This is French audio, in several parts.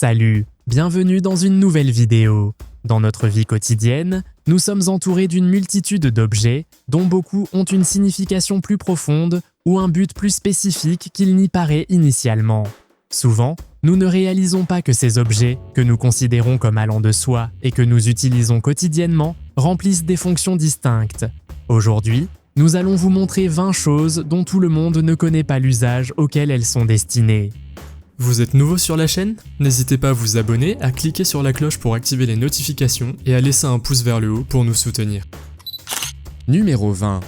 Salut, bienvenue dans une nouvelle vidéo. Dans notre vie quotidienne, nous sommes entourés d'une multitude d'objets dont beaucoup ont une signification plus profonde ou un but plus spécifique qu'il n'y paraît initialement. Souvent, nous ne réalisons pas que ces objets, que nous considérons comme allant de soi et que nous utilisons quotidiennement, remplissent des fonctions distinctes. Aujourd'hui, nous allons vous montrer 20 choses dont tout le monde ne connaît pas l'usage auquel elles sont destinées. Vous êtes nouveau sur la chaîne? N'hésitez pas à vous abonner, à cliquer sur la cloche pour activer les notifications et à laisser un pouce vers le haut pour nous soutenir. Numéro 20.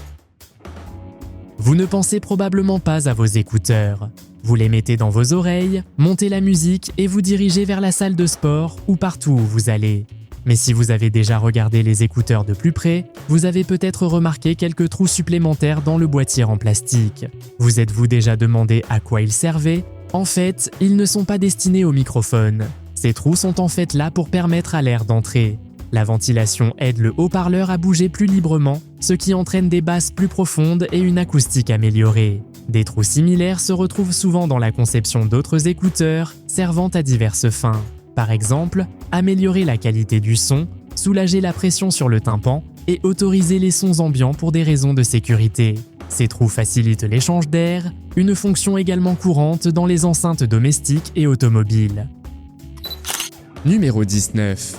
Vous ne pensez probablement pas à vos écouteurs. Vous les mettez dans vos oreilles, montez la musique et vous dirigez vers la salle de sport ou partout où vous allez. Mais si vous avez déjà regardé les écouteurs de plus près, vous avez peut-être remarqué quelques trous supplémentaires dans le boîtier en plastique. Vous êtes-vous déjà demandé à quoi ils servaient? En fait, ils ne sont pas destinés au microphone. Ces trous sont en fait là pour permettre à l'air d'entrer. La ventilation aide le haut-parleur à bouger plus librement, ce qui entraîne des basses plus profondes et une acoustique améliorée. Des trous similaires se retrouvent souvent dans la conception d'autres écouteurs, servant à diverses fins. Par exemple, améliorer la qualité du son, soulager la pression sur le tympan et autoriser les sons ambiants pour des raisons de sécurité. Ces trous facilitent l'échange d'air, une fonction également courante dans les enceintes domestiques et automobiles. Numéro 19.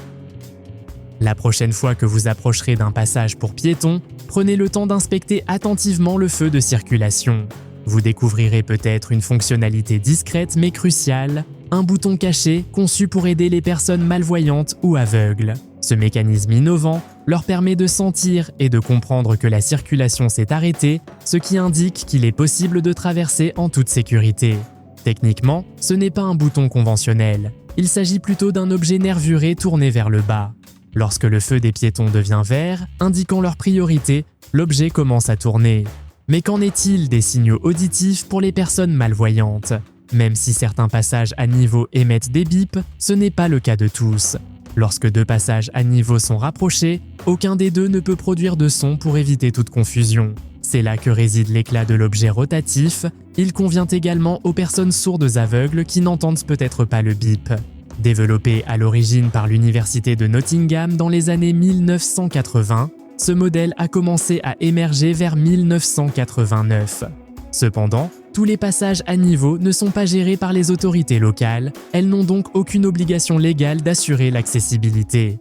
La prochaine fois que vous approcherez d'un passage pour piétons, prenez le temps d'inspecter attentivement le feu de circulation. Vous découvrirez peut-être une fonctionnalité discrète mais cruciale, un bouton caché conçu pour aider les personnes malvoyantes ou aveugles. Ce mécanisme innovant leur permet de sentir et de comprendre que la circulation s'est arrêtée, ce qui indique qu'il est possible de traverser en toute sécurité. Techniquement, ce n'est pas un bouton conventionnel. Il s'agit plutôt d'un objet nervuré tourné vers le bas. Lorsque le feu des piétons devient vert, indiquant leur priorité, l'objet commence à tourner. Mais qu'en est-il des signaux auditifs pour les personnes malvoyantes? Même si certains passages à niveau émettent des bips, ce n'est pas le cas de tous. Lorsque deux passages à niveau sont rapprochés, aucun des deux ne peut produire de son pour éviter toute confusion. C'est là que réside l'éclat de l'objet rotatif. Il convient également aux personnes sourdes aveugles qui n'entendent peut-être pas le bip. Développé à l'origine par l'université de Nottingham dans les années 1980, ce modèle a commencé à émerger vers 1989. Cependant, tous les passages à niveau ne sont pas gérés par les autorités locales, elles n'ont donc aucune obligation légale d'assurer l'accessibilité.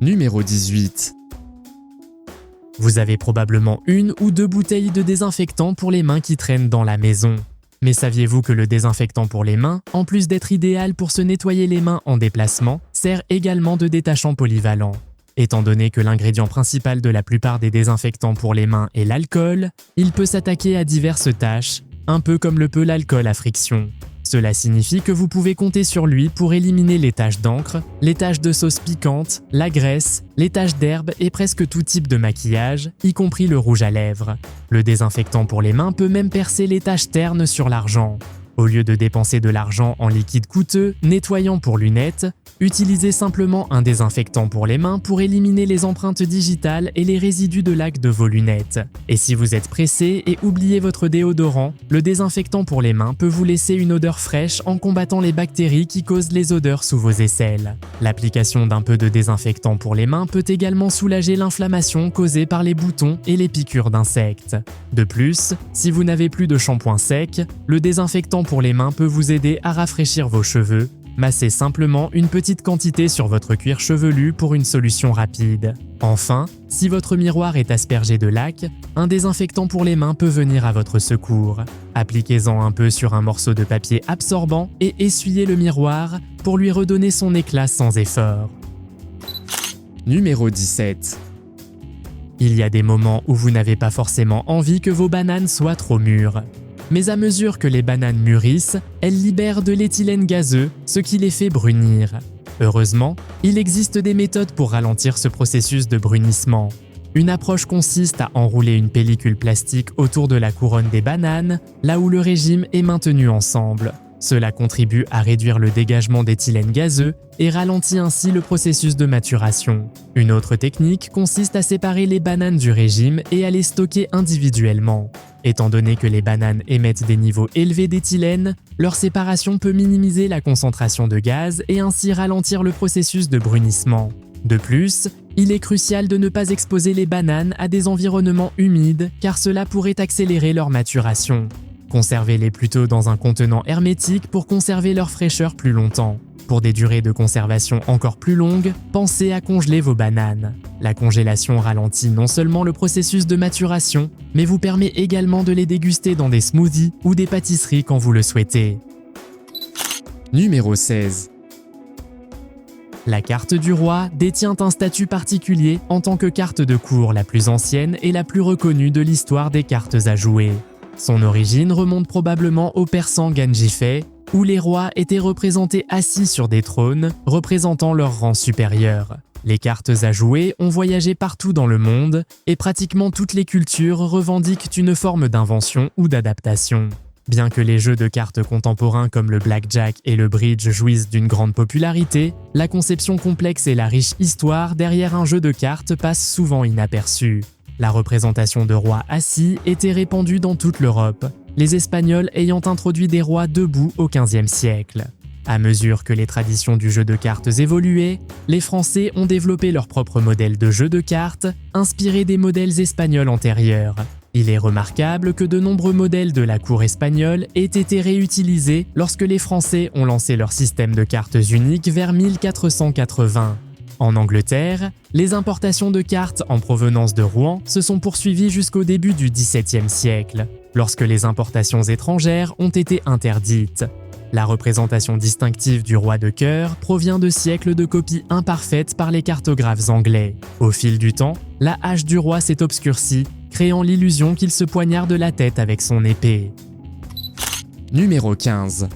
Numéro 18. Vous avez probablement une ou deux bouteilles de désinfectant pour les mains qui traînent dans la maison. Mais saviez-vous que le désinfectant pour les mains, en plus d'être idéal pour se nettoyer les mains en déplacement, sert également de détachant polyvalent? Étant donné que l'ingrédient principal de la plupart des désinfectants pour les mains est l'alcool, il peut s'attaquer à diverses tâches, un peu comme le peut l'alcool à friction. Cela signifie que vous pouvez compter sur lui pour éliminer les taches d'encre, les taches de sauce piquante, la graisse, les taches d'herbe et presque tout type de maquillage, y compris le rouge à lèvres. Le désinfectant pour les mains peut même percer les taches ternes sur l'argent. Au lieu de dépenser de l'argent en liquide coûteux, nettoyant pour lunettes, utilisez simplement un désinfectant pour les mains pour éliminer les empreintes digitales et les résidus de laque de vos lunettes. Et si vous êtes pressé et oubliez votre déodorant, le désinfectant pour les mains peut vous laisser une odeur fraîche en combattant les bactéries qui causent les odeurs sous vos aisselles. L'application d'un peu de désinfectant pour les mains peut également soulager l'inflammation causée par les boutons et les piqûres d'insectes. De plus, si vous n'avez plus de shampoing sec, le désinfectant pour les mains peut vous aider à rafraîchir vos cheveux. Massez simplement une petite quantité sur votre cuir chevelu pour une solution rapide. Enfin, si votre miroir est aspergé de laque, un désinfectant pour les mains peut venir à votre secours. Appliquez-en un peu sur un morceau de papier absorbant et essuyez le miroir pour lui redonner son éclat sans effort. Numéro 17. Il y a des moments où vous n'avez pas forcément envie que vos bananes soient trop mûres. Mais à mesure que les bananes mûrissent, elles libèrent de l'éthylène gazeux, ce qui les fait brunir. Heureusement, il existe des méthodes pour ralentir ce processus de brunissement. Une approche consiste à enrouler une pellicule plastique autour de la couronne des bananes, là où le régime est maintenu ensemble. Cela contribue à réduire le dégagement d'éthylène gazeux et ralentit ainsi le processus de maturation. Une autre technique consiste à séparer les bananes du régime et à les stocker individuellement. Étant donné que les bananes émettent des niveaux élevés d'éthylène, leur séparation peut minimiser la concentration de gaz et ainsi ralentir le processus de brunissement. De plus, il est crucial de ne pas exposer les bananes à des environnements humides car cela pourrait accélérer leur maturation. Conservez-les plutôt dans un contenant hermétique pour conserver leur fraîcheur plus longtemps. Pour des durées de conservation encore plus longues, pensez à congeler vos bananes. La congélation ralentit non seulement le processus de maturation, mais vous permet également de les déguster dans des smoothies ou des pâtisseries quand vous le souhaitez. Numéro 16. La carte du roi détient un statut particulier en tant que carte de cour la plus ancienne et la plus reconnue de l'histoire des cartes à jouer. Son origine remonte probablement au persan Ganjifei, où les rois étaient représentés assis sur des trônes, représentant leur rang supérieur. Les cartes à jouer ont voyagé partout dans le monde, et pratiquement toutes les cultures revendiquent une forme d'invention ou d'adaptation. Bien que les jeux de cartes contemporains comme le blackjack et le bridge jouissent d'une grande popularité, la conception complexe et la riche histoire derrière un jeu de cartes passe souvent inaperçue. La représentation de rois assis était répandue dans toute l'Europe, les Espagnols ayant introduit des rois debout au XVe siècle. À mesure que les traditions du jeu de cartes évoluaient, les Français ont développé leur propre modèle de jeu de cartes, inspiré des modèles espagnols antérieurs. Il est remarquable que de nombreux modèles de la cour espagnole aient été réutilisés lorsque les Français ont lancé leur système de cartes uniques vers 1480. En Angleterre, les importations de cartes en provenance de Rouen se sont poursuivies jusqu'au début du XVIIe siècle, lorsque les importations étrangères ont été interdites. La représentation distinctive du roi de cœur provient de siècles de copies imparfaites par les cartographes anglais. Au fil du temps, la hache du roi s'est obscurcie, créant l'illusion qu'il se poignarde la tête avec son épée. Numéro 15.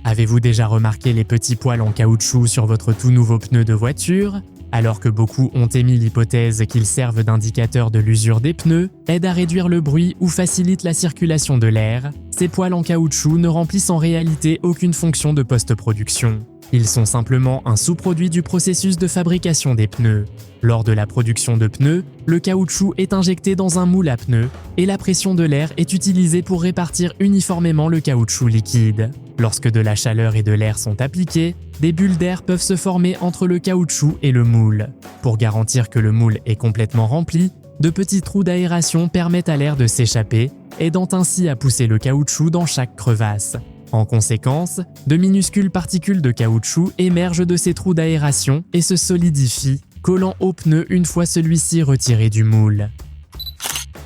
Avez-vous déjà remarqué les petits poils en caoutchouc sur votre tout nouveau pneu de voiture ? Alors que beaucoup ont émis l'hypothèse qu'ils servent d'indicateur de l'usure des pneus, aident à réduire le bruit ou facilitent la circulation de l'air, ces poils en caoutchouc ne remplissent en réalité aucune fonction de post-production. Ils sont simplement un sous-produit du processus de fabrication des pneus. Lors de la production de pneus, le caoutchouc est injecté dans un moule à pneus et la pression de l'air est utilisée pour répartir uniformément le caoutchouc liquide. Lorsque de la chaleur et de l'air sont appliqués, des bulles d'air peuvent se former entre le caoutchouc et le moule. Pour garantir que le moule est complètement rempli, de petits trous d'aération permettent à l'air de s'échapper, aidant ainsi à pousser le caoutchouc dans chaque crevasse. En conséquence, de minuscules particules de caoutchouc émergent de ces trous d'aération et se solidifient, collant au pneu une fois celui-ci retiré du moule.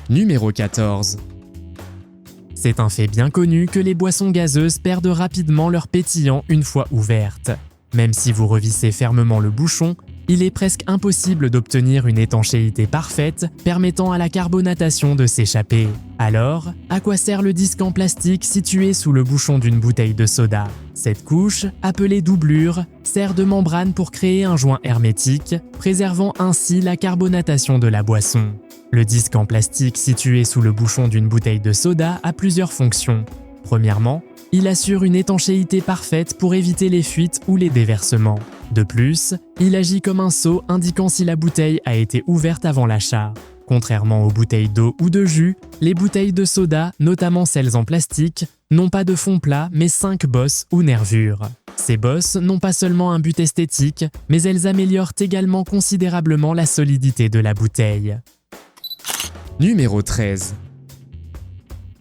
Numéro 14. C'est un fait bien connu que les boissons gazeuses perdent rapidement leur pétillant une fois ouvertes. Même si vous revissez fermement le bouchon, il est presque impossible d'obtenir une étanchéité parfaite permettant à la carbonatation de s'échapper. Alors, à quoi sert le disque en plastique situé sous le bouchon d'une bouteille de soda ? Cette couche, appelée doublure, sert de membrane pour créer un joint hermétique, préservant ainsi la carbonatation de la boisson. Le disque en plastique situé sous le bouchon d'une bouteille de soda a plusieurs fonctions. Premièrement, il assure une étanchéité parfaite pour éviter les fuites ou les déversements. De plus, il agit comme un sceau indiquant si la bouteille a été ouverte avant l'achat. Contrairement aux bouteilles d'eau ou de jus, les bouteilles de soda, notamment celles en plastique, n'ont pas de fond plat mais 5 bosses ou nervures. Ces bosses n'ont pas seulement un but esthétique, mais elles améliorent également considérablement la solidité de la bouteille. Numéro 13.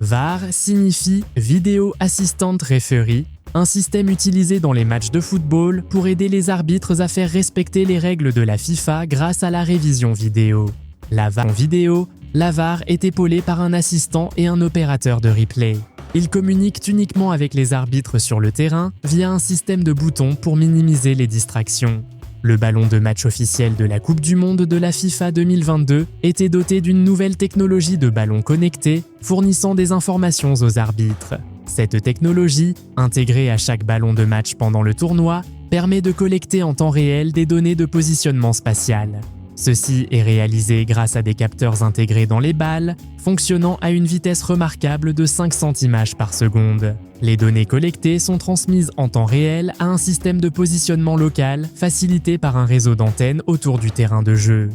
VAR signifie Video Assistant Referee, un système utilisé dans les matchs de football pour aider les arbitres à faire respecter les règles de la FIFA grâce à la révision vidéo. La VAR est épaulée par un assistant et un opérateur de replay. Ils communiquent uniquement avec les arbitres sur le terrain via un système de boutons pour minimiser les distractions. Le ballon de match officiel de la Coupe du Monde de la FIFA 2022 était doté d'une nouvelle technologie de ballon connecté fournissant des informations aux arbitres. Cette technologie, intégrée à chaque ballon de match pendant le tournoi, permet de collecter en temps réel des données de positionnement spatial. Ceci est réalisé grâce à des capteurs intégrés dans les balles, fonctionnant à une vitesse remarquable de 500 images par seconde. Les données collectées sont transmises en temps réel à un système de positionnement local facilité par un réseau d'antennes autour du terrain de jeu.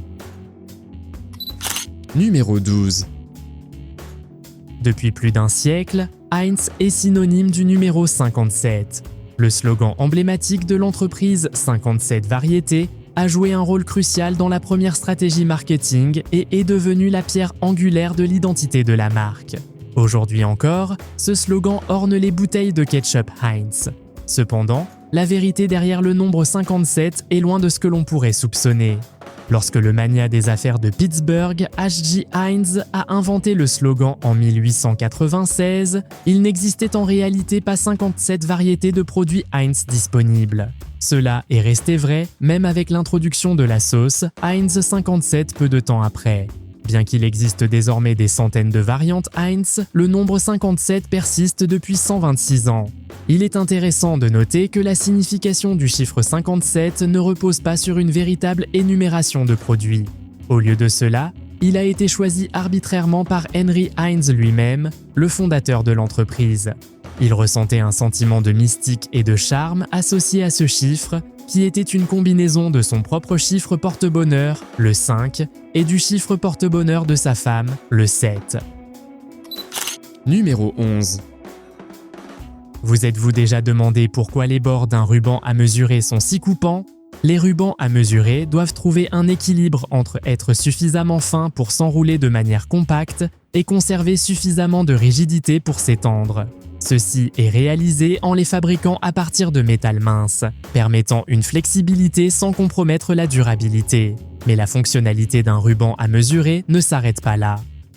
Numéro 12. Depuis plus d'un siècle, Heinz est synonyme du numéro 57. Le slogan emblématique de l'entreprise 57 variétés a joué un rôle crucial dans la première stratégie marketing et est devenu la pierre angulaire de l'identité de la marque. Aujourd'hui encore, ce slogan orne les bouteilles de ketchup Heinz. Cependant, la vérité derrière le nombre 57 est loin de ce que l'on pourrait soupçonner. Lorsque le magnat des affaires de Pittsburgh, H.J. Heinz, a inventé le slogan en 1896, il n'existait en réalité pas 57 variétés de produits Heinz disponibles. Cela est resté vrai même avec l'introduction de la sauce Heinz 57 peu de temps après. Bien qu'il existe désormais des centaines de variantes Heinz, le nombre 57 persiste depuis 126 ans. Il est intéressant de noter que la signification du chiffre 57 ne repose pas sur une véritable énumération de produits. Au lieu de cela, il a été choisi arbitrairement par Henry Heinz lui-même, le fondateur de l'entreprise. Il ressentait un sentiment de mystique et de charme associé à ce chiffre, qui était une combinaison de son propre chiffre porte-bonheur, le 5, et du chiffre porte-bonheur de sa femme, le 7. Numéro 11. Vous êtes-vous déjà demandé pourquoi les bords d'un ruban à mesurer sont si coupants ? Les rubans à mesurer doivent trouver un équilibre entre être suffisamment fins pour s'enrouler de manière compacte et conserver suffisamment de rigidité pour s'étendre. Ceci est réalisé en les fabriquant à partir de métal mince, permettant une flexibilité sans compromettre la durabilité. Mais la fonctionnalité d'un ruban à mesurer ne s'arrête pas là.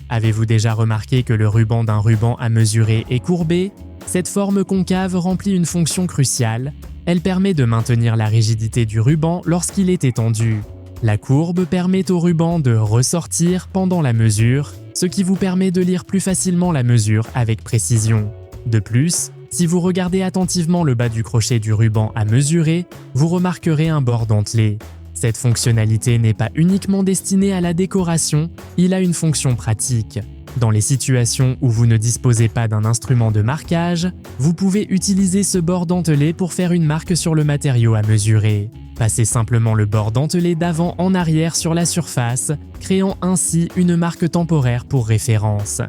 Avez-vous déjà remarqué que le ruban d'un ruban à mesurer est courbé ? Cette forme concave remplit une fonction cruciale. Elle permet de maintenir la rigidité du ruban lorsqu'il est étendu. La courbe permet au ruban de ressortir pendant la mesure, ce qui vous permet de lire plus facilement la mesure avec précision. De plus, si vous regardez attentivement le bas du crochet du ruban à mesurer, vous remarquerez un bord dentelé. Cette fonctionnalité n'est pas uniquement destinée à la décoration, il a une fonction pratique. Dans les situations où vous ne disposez pas d'un instrument de marquage, vous pouvez utiliser ce bord dentelé pour faire une marque sur le matériau à mesurer. Passez simplement le bord dentelé d'avant en arrière sur la surface, créant ainsi une marque temporaire pour référence.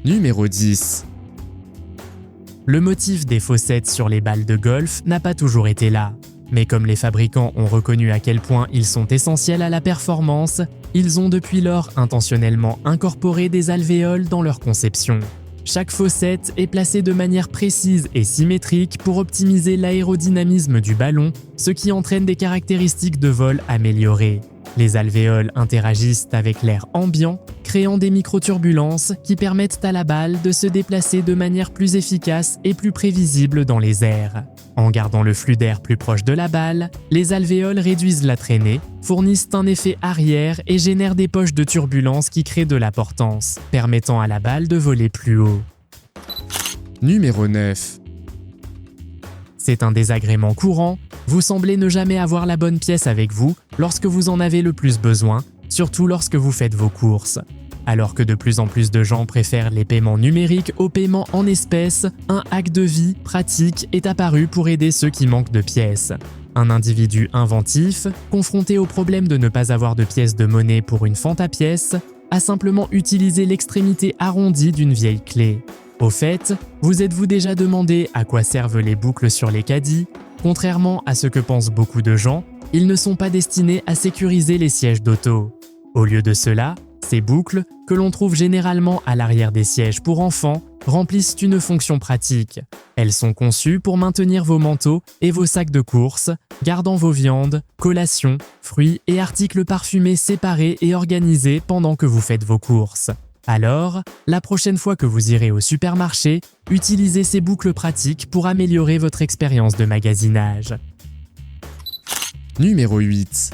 Numéro 10. Le motif des fossettes sur les balles de golf n'a pas toujours été là. Mais comme les fabricants ont reconnu à quel point ils sont essentiels à la performance, ils ont depuis lors intentionnellement incorporé des alvéoles dans leur conception. Chaque fossette est placée de manière précise et symétrique pour optimiser l'aérodynamisme du ballon, ce qui entraîne des caractéristiques de vol améliorées. Les alvéoles interagissent avec l'air ambiant, créant des microturbulences qui permettent à la balle de se déplacer de manière plus efficace et plus prévisible dans les airs. En gardant le flux d'air plus proche de la balle, les alvéoles réduisent la traînée, fournissent un effet arrière et génèrent des poches de turbulence qui créent de la portance, permettant à la balle de voler plus haut. Numéro 9. C'est un désagrément courant, vous semblez ne jamais avoir la bonne pièce avec vous lorsque vous en avez le plus besoin, surtout lorsque vous faites vos courses. Alors que de plus en plus de gens préfèrent les paiements numériques aux paiements en espèces, un hack de vie pratique est apparu pour aider ceux qui manquent de pièces. Un individu inventif, confronté au problème de ne pas avoir de pièces de monnaie pour une fente à pièces, a simplement utilisé l'extrémité arrondie d'une vieille clé. Au fait, vous êtes-vous déjà demandé à quoi servent les boucles sur les caddies ? Contrairement à ce que pensent beaucoup de gens, ils ne sont pas destinés à sécuriser les sièges d'auto. Au lieu de cela, ces boucles, que l'on trouve généralement à l'arrière des sièges pour enfants, remplissent une fonction pratique. Elles sont conçues pour maintenir vos manteaux et vos sacs de course, gardant vos viandes, collations, fruits et articles parfumés séparés et organisés pendant que vous faites vos courses. Alors, la prochaine fois que vous irez au supermarché, utilisez ces boucles pratiques pour améliorer votre expérience de magasinage. Numéro 8.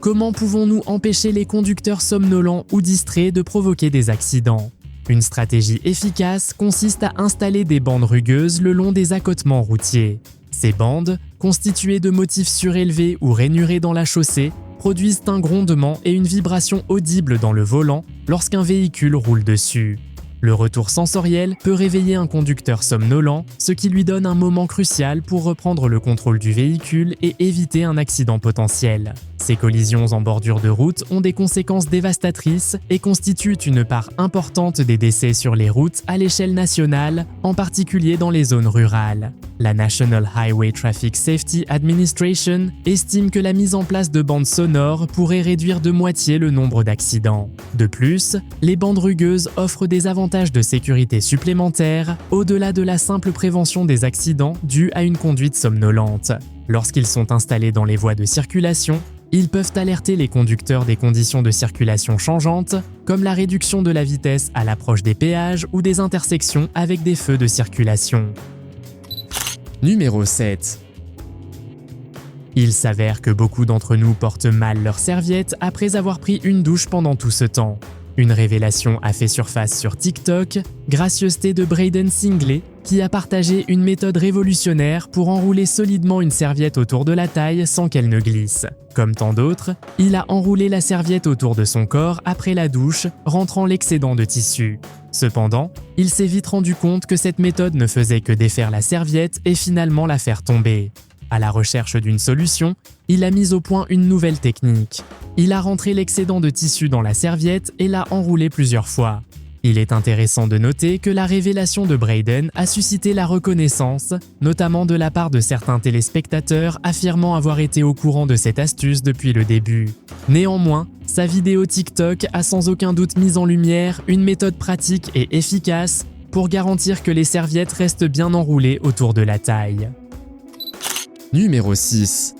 Comment pouvons-nous empêcher les conducteurs somnolents ou distraits de provoquer des accidents ? Une stratégie efficace consiste à installer des bandes rugueuses le long des accotements routiers. Ces bandes, constituées de motifs surélevés ou rainurés dans la chaussée, produisent un grondement et une vibration audible dans le volant lorsqu'un véhicule roule dessus. Le retour sensoriel peut réveiller un conducteur somnolent, ce qui lui donne un moment crucial pour reprendre le contrôle du véhicule et éviter un accident potentiel. Ces collisions en bordure de route ont des conséquences dévastatrices et constituent une part importante des décès sur les routes à l'échelle nationale, en particulier dans les zones rurales. La National Highway Traffic Safety Administration estime que la mise en place de bandes sonores pourrait réduire de moitié le nombre d'accidents. De plus, les bandes rugueuses offrent des avantages de sécurité supplémentaires au-delà de la simple prévention des accidents dus à une conduite somnolente. Lorsqu'ils sont installés dans les voies de circulation, ils peuvent alerter les conducteurs des conditions de circulation changeantes, comme la réduction de la vitesse à l'approche des péages ou des intersections avec des feux de circulation. Numéro 7. Il s'avère que beaucoup d'entre nous portent mal leurs serviettes après avoir pris une douche pendant tout ce temps. Une révélation a fait surface sur TikTok, gracieuseté de Braden Singley, qui a partagé une méthode révolutionnaire pour enrouler solidement une serviette autour de la taille sans qu'elle ne glisse. Comme tant d'autres, il a enroulé la serviette autour de son corps après la douche, rentrant l'excédent de tissu. Cependant, il s'est vite rendu compte que cette méthode ne faisait que défaire la serviette et finalement la faire tomber. À la recherche d'une solution, il a mis au point une nouvelle technique. Il a rentré l'excédent de tissu dans la serviette et l'a enroulé plusieurs fois. Il est intéressant de noter que la révélation de Braden a suscité la reconnaissance, notamment de la part de certains téléspectateurs affirmant avoir été au courant de cette astuce depuis le début. Néanmoins, sa vidéo TikTok a sans aucun doute mis en lumière une méthode pratique et efficace pour garantir que les serviettes restent bien enroulées autour de la taille. Numéro 6.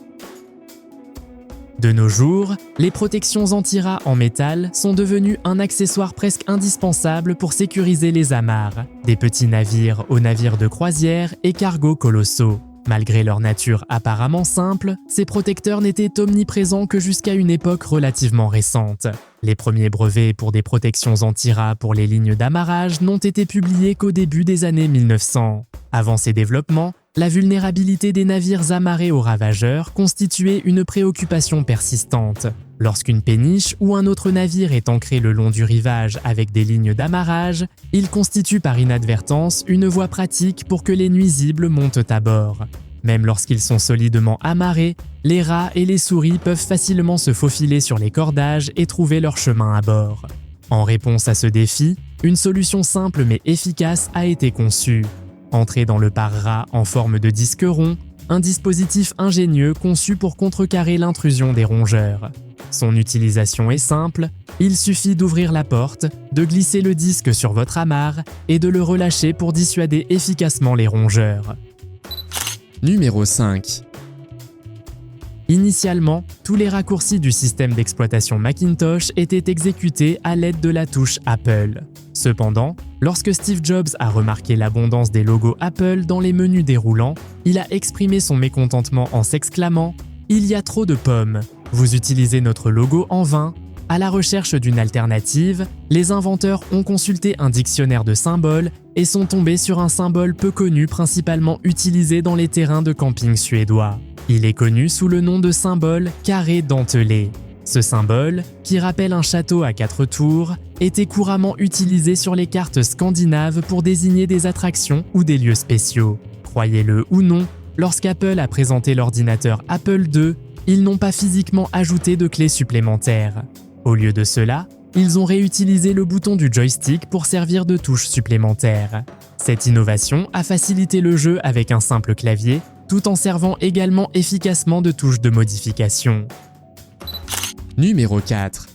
De nos jours, les protections anti-rats en métal sont devenues un accessoire presque indispensable pour sécuriser les amarres, des petits navires aux navires de croisière et cargos colossaux. Malgré leur nature apparemment simple, ces protecteurs n'étaient omniprésents que jusqu'à une époque relativement récente. Les premiers brevets pour des protections anti-rats pour les lignes d'amarrage n'ont été publiés qu'au début des années 1900. Avant ces développements, la vulnérabilité des navires amarrés aux ravageurs constituait une préoccupation persistante. Lorsqu'une péniche ou un autre navire est ancré le long du rivage avec des lignes d'amarrage, il constitue par inadvertance une voie pratique pour que les nuisibles montent à bord. Même lorsqu'ils sont solidement amarrés, les rats et les souris peuvent facilement se faufiler sur les cordages et trouver leur chemin à bord. En réponse à ce défi, une solution simple mais efficace a été conçue. Entré dans le pare-rat en forme de disque rond, un dispositif ingénieux conçu pour contrecarrer l'intrusion des rongeurs. Son utilisation est simple, il suffit d'ouvrir la porte, de glisser le disque sur votre amarre et de le relâcher pour dissuader efficacement les rongeurs. Numéro 5. Initialement, tous les raccourcis du système d'exploitation Macintosh étaient exécutés à l'aide de la touche Apple. Cependant, lorsque Steve Jobs a remarqué l'abondance des logos Apple dans les menus déroulants, il a exprimé son mécontentement en s'exclamant « Il y a trop de pommes. Vous utilisez notre logo en vain. » À la recherche d'une alternative, les inventeurs ont consulté un dictionnaire de symboles et sont tombés sur un symbole peu connu principalement utilisé dans les terrains de camping suédois. Il est connu sous le nom de symbole carré dentelé. Ce symbole, qui rappelle un château à 4 tours, était couramment utilisé sur les cartes scandinaves pour désigner des attractions ou des lieux spéciaux. Croyez-le ou non, lorsqu'Apple a présenté l'ordinateur Apple II, ils n'ont pas physiquement ajouté de clés supplémentaires. Au lieu de cela, ils ont réutilisé le bouton du joystick pour servir de touche supplémentaire. Cette innovation a facilité le jeu avec un simple clavier, tout en servant également efficacement de touche de modification. Numéro 4.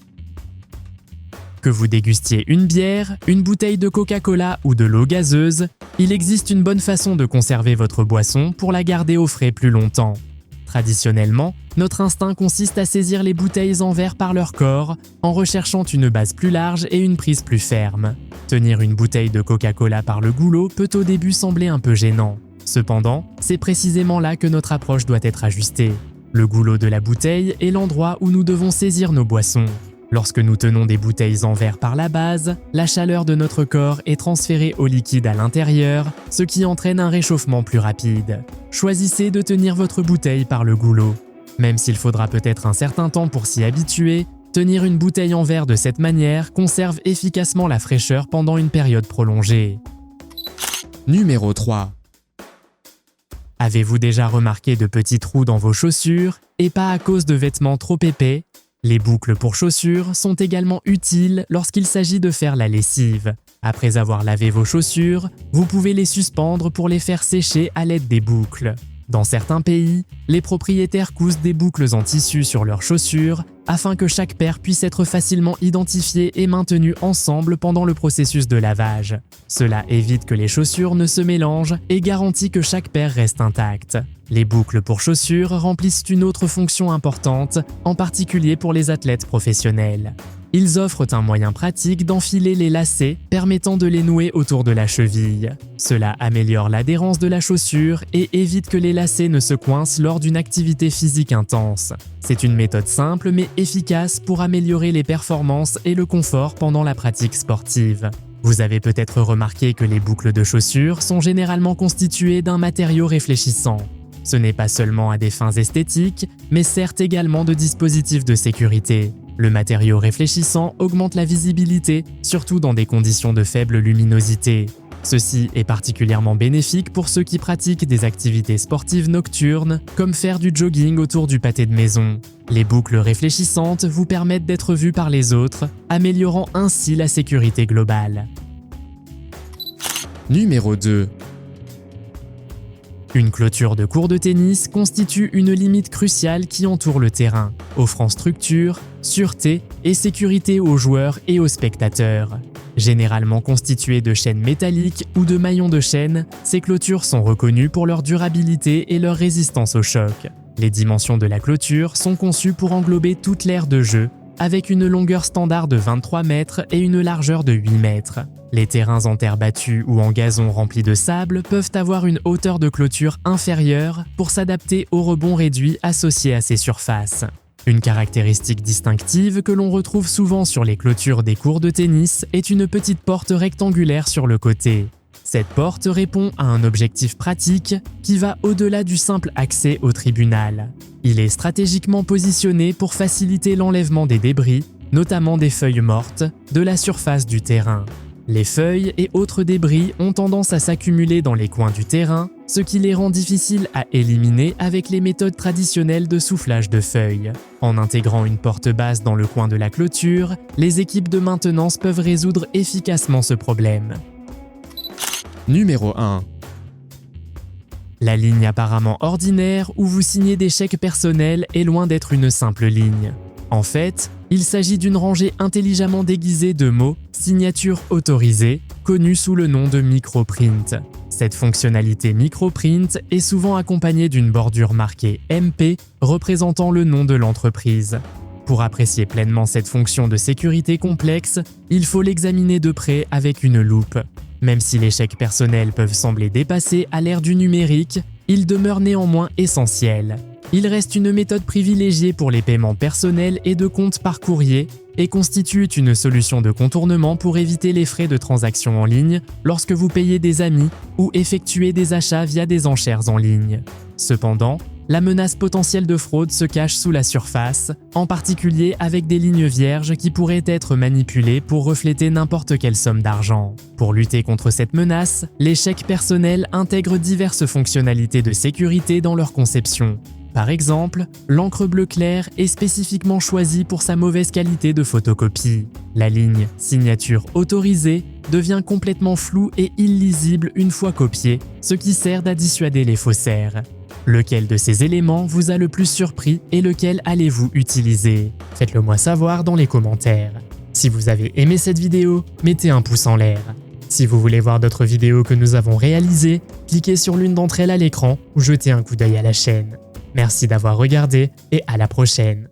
Que vous dégustiez une bière, une bouteille de Coca-Cola ou de l'eau gazeuse, il existe une bonne façon de conserver votre boisson pour la garder au frais plus longtemps. Traditionnellement, notre instinct consiste à saisir les bouteilles en verre par leur corps, en recherchant une base plus large et une prise plus ferme. Tenir une bouteille de Coca-Cola par le goulot peut au début sembler un peu gênant. Cependant, c'est précisément là que notre approche doit être ajustée. Le goulot de la bouteille est l'endroit où nous devons saisir nos boissons. Lorsque nous tenons des bouteilles en verre par la base, la chaleur de notre corps est transférée au liquide à l'intérieur, ce qui entraîne un réchauffement plus rapide. Choisissez de tenir votre bouteille par le goulot. Même s'il faudra peut-être un certain temps pour s'y habituer, tenir une bouteille en verre de cette manière conserve efficacement la fraîcheur pendant une période prolongée. Numéro 3. Avez-vous déjà remarqué de petits trous dans vos chaussures et pas à cause de vêtements trop épais? Les boucles pour chaussures sont également utiles lorsqu'il s'agit de faire la lessive. Après avoir lavé vos chaussures, vous pouvez les suspendre pour les faire sécher à l'aide des boucles. Dans certains pays, les propriétaires cousent des boucles en tissu sur leurs chaussures afin que chaque paire puisse être facilement identifiée et maintenue ensemble pendant le processus de lavage. Cela évite que les chaussures ne se mélangent et garantit que chaque paire reste intacte. Les boucles pour chaussures remplissent une autre fonction importante, en particulier pour les athlètes professionnels. Ils offrent un moyen pratique d'enfiler les lacets permettant de les nouer autour de la cheville. Cela améliore l'adhérence de la chaussure et évite que les lacets ne se coincent lors d'une activité physique intense. C'est une méthode simple mais efficace pour améliorer les performances et le confort pendant la pratique sportive. Vous avez peut-être remarqué que les boucles de chaussures sont généralement constituées d'un matériau réfléchissant. Ce n'est pas seulement à des fins esthétiques, mais sert également de dispositif de sécurité. Le matériau réfléchissant augmente la visibilité, surtout dans des conditions de faible luminosité. Ceci est particulièrement bénéfique pour ceux qui pratiquent des activités sportives nocturnes, comme faire du jogging autour du pâté de maison. Les boucles réfléchissantes vous permettent d'être vus par les autres, améliorant ainsi la sécurité globale. Numéro 2. Une clôture de court de tennis constitue une limite cruciale qui entoure le terrain, offrant structure, sûreté et sécurité aux joueurs et aux spectateurs. Généralement constituées de chaînes métalliques ou de maillons de chaîne, ces clôtures sont reconnues pour leur durabilité et leur résistance au choc. Les dimensions de la clôture sont conçues pour englober toute l'aire de jeu, avec une longueur standard de 23 mètres et une largeur de 8 mètres. Les terrains en terre battue ou en gazon remplis de sable peuvent avoir une hauteur de clôture inférieure pour s'adapter aux rebonds réduits associés à ces surfaces. Une caractéristique distinctive que l'on retrouve souvent sur les clôtures des courts de tennis est une petite porte rectangulaire sur le côté. Cette porte répond à un objectif pratique qui va au-delà du simple accès au tribunal. Il est stratégiquement positionné pour faciliter l'enlèvement des débris, notamment des feuilles mortes, de la surface du terrain. Les feuilles et autres débris ont tendance à s'accumuler dans les coins du terrain, ce qui les rend difficiles à éliminer avec les méthodes traditionnelles de soufflage de feuilles. En intégrant une porte basse dans le coin de la clôture, les équipes de maintenance peuvent résoudre efficacement ce problème. Numéro 1. La ligne apparemment ordinaire où vous signez des chèques personnels est loin d'être une simple ligne. En fait, il s'agit d'une rangée intelligemment déguisée de mots « signature autorisée » connue sous le nom de microprint. Cette fonctionnalité microprint est souvent accompagnée d'une bordure marquée MP représentant le nom de l'entreprise. Pour apprécier pleinement cette fonction de sécurité complexe, il faut l'examiner de près avec une loupe. Même si les chèques personnels peuvent sembler dépassés à l'ère du numérique, ils demeurent néanmoins essentiels. Il reste une méthode privilégiée pour les paiements personnels et de compte par courrier et constitue une solution de contournement pour éviter les frais de transaction en ligne lorsque vous payez des amis ou effectuez des achats via des enchères en ligne. Cependant, la menace potentielle de fraude se cache sous la surface, en particulier avec des lignes vierges qui pourraient être manipulées pour refléter n'importe quelle somme d'argent. Pour lutter contre cette menace, les chèques personnels intègrent diverses fonctionnalités de sécurité dans leur conception. Par exemple, l'encre bleu clair est spécifiquement choisie pour sa mauvaise qualité de photocopie. La ligne « signature autorisée » devient complètement floue et illisible une fois copiée, ce qui sert à dissuader les faussaires. Lequel de ces éléments vous a le plus surpris et lequel allez-vous utiliser? Faites-le moi savoir dans les commentaires. Si vous avez aimé cette vidéo, mettez un pouce en l'air. Si vous voulez voir d'autres vidéos que nous avons réalisées, cliquez sur l'une d'entre elles à l'écran ou jetez un coup d'œil à la chaîne. Merci d'avoir regardé et à la prochaine.